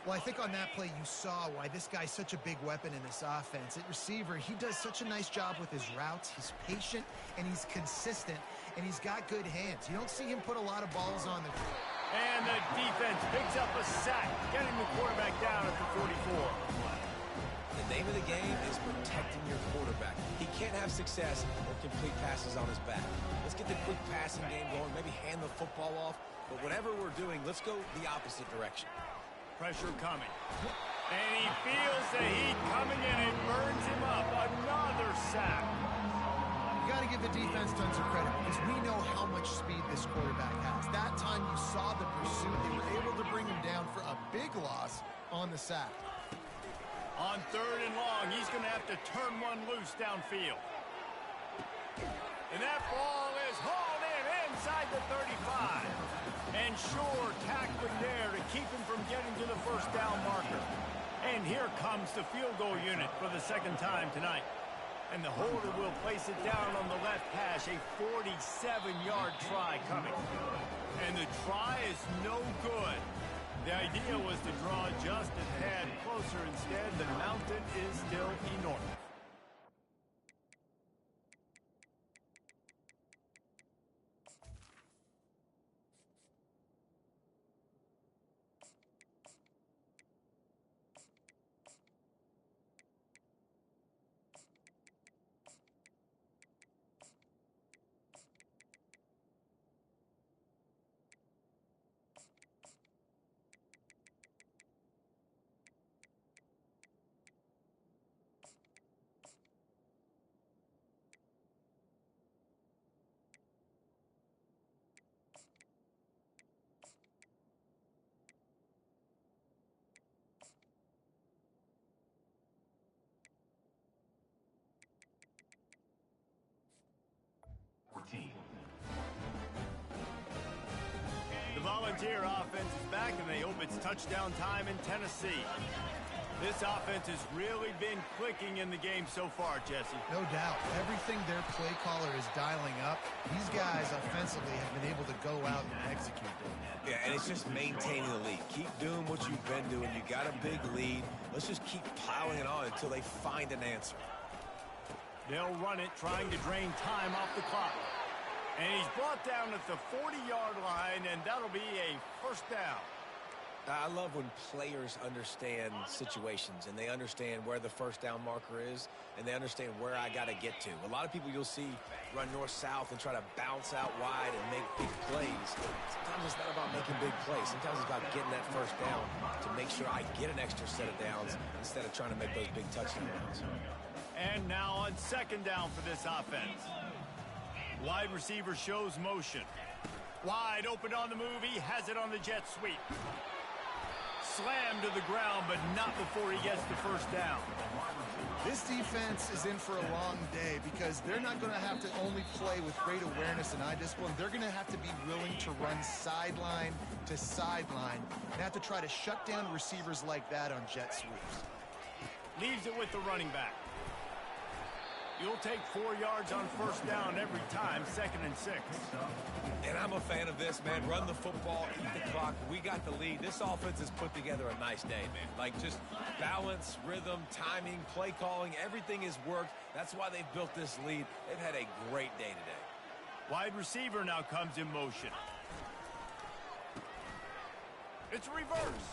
Well, I think on that play you saw why this guy's such a big weapon in this offense. At receiver, he does such a nice job with his routes. He's patient, and he's consistent, and he's got good hands. You don't see him put a lot of balls on the field. And the defense picks up a sack, getting the quarterback down at the 44. The name of the game is protecting your quarterback. He can't have success or complete passes on his back. Let's get the quick passing game going, maybe hand the football off. But whatever we're doing, let's go the opposite direction. Pressure coming. And he feels the heat coming in and burns him up. Another sack. You got to give the defense tons of credit because we know how much speed this quarterback has. That time you saw the pursuit. They were able to bring him down for a big loss on the sack. On third and long, he's going to have to turn one loose downfield. And that ball is hauled in inside the 35. And Shore tackling there to keep him from getting to the first down marker. And here comes the field goal unit for the second time tonight. And the holder will place it down on the left hash, a 47-yard try coming. And the try is no good. The idea was to draw just a tad closer. Instead, the mountain is still enormous. The Volunteer offense is back, and they hope it's touchdown time in Tennessee. This offense has really been clicking in the game so far, Jesse. No doubt. Everything their play caller is dialing up, these guys offensively have been able to go out and execute them. Yeah, and it's just maintaining the lead. Keep doing what you've been doing. You got a big lead. Let's just keep piling it on until they find an answer. They'll run it, trying to drain time off the clock. And he's brought down at the 40-yard line, and that'll be a first down. I love when players understand situations and they understand where the first down marker is and they understand where I got to get to. A lot of people you'll see run north-south and try to bounce out wide and make big plays. Sometimes it's not about making big plays. Sometimes it's about getting that first down to make sure I get an extra set of downs instead of trying to make those big touchdowns. And now on second down for this offense. Wide receiver shows motion. Wide open on the move. He has it on the jet sweep. Slammed to the ground, but not before he gets the first down. This defense is in for a long day because they're not going to have to only play with great awareness and eye discipline. They're going to have to be willing to run sideline to sideline and have to try to shut down receivers like that on jet sweeps. Leaves it with the running back. You'll take 4 yards on first down every time, 2nd and 6. And I'm a fan of this, man. Run the football, eat the clock. We got the lead. This offense has put together a nice day, man. Like, just balance, rhythm, timing, play calling, everything has worked. That's why they've built this lead. They've had a great day today. Wide receiver now comes in motion. It's reverse.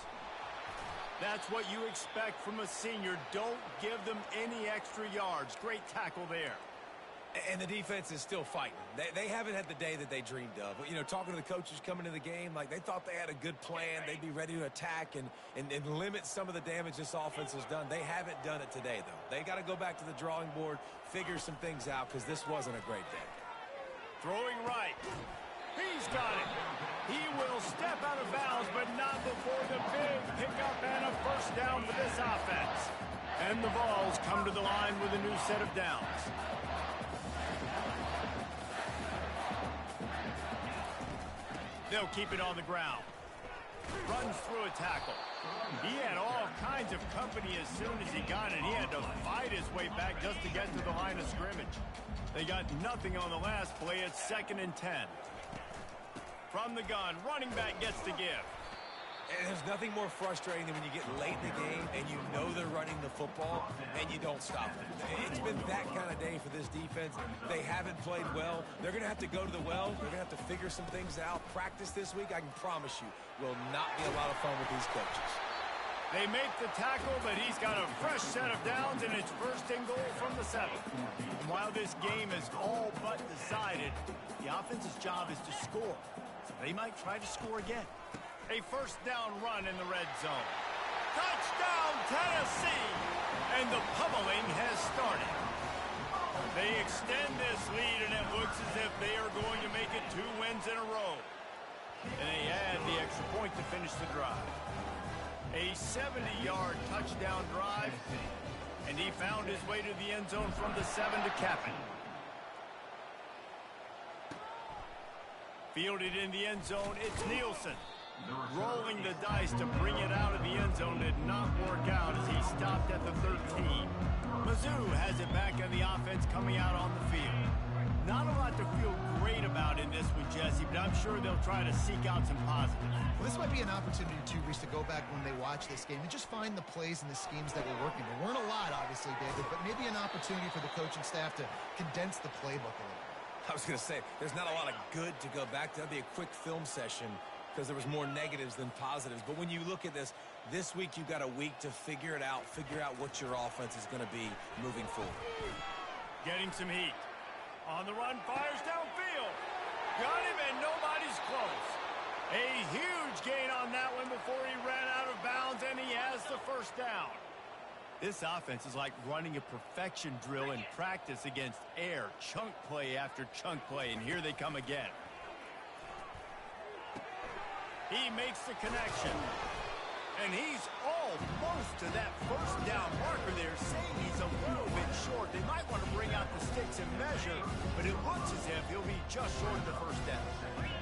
That's what you expect from a senior. Don't give them any extra yards. Great tackle there. And the defense is still fighting. They haven't had the day that they dreamed of. You know, talking to the coaches coming into the game, like they thought they had a good plan. They'd be ready to attack and limit some of the damage this offense has done. They haven't done it today, though. They got to go back to the drawing board, figure some things out, because this wasn't a great day. Throwing right. He's got it. He will step out of bounds, but not before the big pickup and a first down for this offense. And the Vols come to the line with a new set of downs. They'll keep it on the ground. Runs through a tackle. He had all kinds of company as soon as he got it. He had to fight his way back just to get to the line of scrimmage. They got nothing on the last play. It's 2nd and 10. From the gun, running back gets to give. And there's nothing more frustrating than when you get late in the game and you know they're running the football and you don't stop them. It's been that kind of day for this defense. They haven't played well. They're going to have to go to the well. They're going to have to figure some things out. Practice this week, I can promise you, will not be a lot of fun with these coaches. They make the tackle, but he's got a fresh set of downs, and it's 1st and goal from the 7. And while this game is all but decided, the offense's job is to score. So they might try to score again. A first down run in the red zone. Touchdown, Tennessee! And the pummeling has started. They extend this lead, and it looks as if they are going to make it 2 wins in a row. And they add the extra point to finish the drive. A 70-yard touchdown drive, and he found his way to the end zone from the 7 to cap it. Fielded in the end zone, it's Nielsen. Rolling the dice to bring it out of the end zone did not work out as he stopped at the 13. Mizzou has it back on the offense coming out on the field. Not a lot to feel great about in this one, Jesse, but I'm sure they'll try to seek out some positives. Well, this might be an opportunity, too, Reese, to go back when they watch this game and just find the plays and the schemes that were working. There weren't a lot, obviously, David, but maybe an opportunity for the coaching staff to condense the playbook a little. I was going to say, there's not a lot of good to go back to. That'd be a quick film session because there was more negatives than positives. But when you look at this week you've got a week to figure it out, figure out what your offense is going to be moving forward. Getting some heat. On the run, fires downfield. Got him, and nobody's close. A huge gain on that one before he ran out of bounds, and he has the first down. This offense is like running a perfection drill in practice against air. Chunk play after chunk play, and here they come again. He makes the connection. And he's almost to that first down marker there, saying he's a little bit short. They might want to bring out the sticks and measure, but it looks as if he'll be just short of the first down.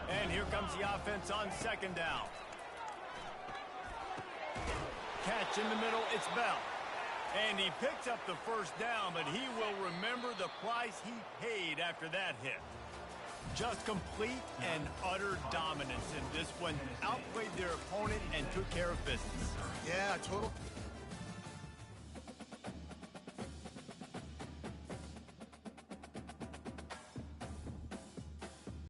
And here comes the offense on 2nd down. Catch in the middle, it's Bell. And he picks up the first down, but he will remember the price he paid after that hit. Just complete and utter dominance in this one. Outplayed their opponent and took care of business. Yeah, total